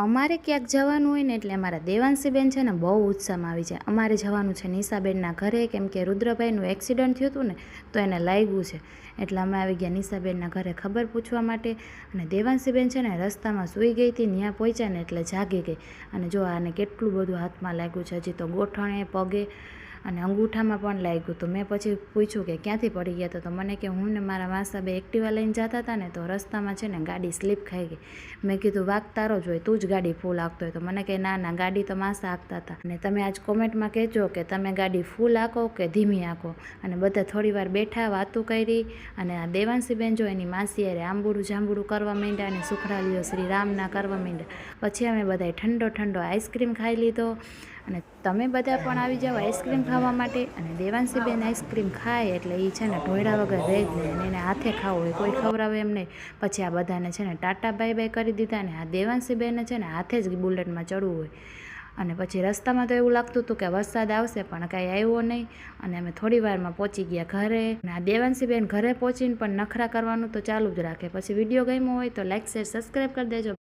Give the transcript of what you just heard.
અમારે ક્યાંક જવાનું હોય ને એટલે અમારા દેવાંશીબેન છે ને બહુ ઉત્સાહમાં આવી જાય. અમારે જવાનું છે નિશાબેનના ઘરે, કેમ કે રુદ્રભાઈનું એક્સિડન્ટ થયું હતું ને તો એને લાગ્યું છે, એટલે અમે આવી ગયા નિશાબેનના ઘરે ખબર પૂછવા માટે. અને દેવાંશીબેન છે ને રસ્તામાં સૂઈ ગઈ હતી, ત્યાં પહોંચ્યા ને એટલે જાગી ગઈ. અને જો આને કેટલું બધું હાથમાં લાગ્યું છે, હજી તો ગોઠણે, પગે અને અંગૂઠામાં પણ લાગ્યું. તો મેં પછી પૂછ્યું કે ક્યાંથી પડી ગયા તો મને કે હું ને મારા માસાબે એક્ટિવા લઈને જતા હતા ને તો રસ્તામાં છે ને ગાડી સ્લીપ ખાઈ ગઈ. મેં કીધું વાગ તારો જ હોય, તું જ ગાડી ફૂલ હાંકતો હોય. તો મને કહે ના ના, ગાડી તો માસા હાંકતા હતા. અને તમે આજ કોમેન્ટમાં કહેજો કે તમે ગાડી ફૂલ હાંકો કે ધીમી હાંકો. અને બધા થોડી વાર બેઠા, વાતું કરી. અને આ દેવાંશીબેન જો એની માસી અરે આંબુડું જાંબુડું કરવા માંડ્યા અને સુખડાલીઓ શ્રી રામના કરવા માંડ્યા. પછી અમે બધાએ ઠંડો ઠંડો આઈસ્ક્રીમ ખાઈ લીધો. અને તમે બધા પણ આવી જાઓ આઈસ્ક્રીમ ખાવા માટે. અને દેવાંશીબેન આઈસ્ક્રીમ ખાય એટલે એ છે ને ઢોળા વગર રહે જ નહીં, એને હાથે ખાવું હોય, કોઈ ખવડાવે એમ નહીં. પછી આ બધાને છે ને ટાટા બાય બાય કરી દીધા. અને આ દેવાંશીબેનને છે ને હાથે જ બુલેટમાં ચડવું હોય. અને પછી રસ્તામાં તો એવું લાગતું હતું કે વરસાદ આવશે, પણ કાંઈ આવ્યો નહીં. અને અમે થોડી વારમાં પહોંચી ગયા ઘરે. અને આ દેવાંશીબેન ઘરે પહોંચીને પણ નખરા કરવાનું તો ચાલુ જ રાખે. પછી વિડીયો ગમ્યો હોય તો લાઈક શેર સબસ્ક્રાઈબ કરી દેજો.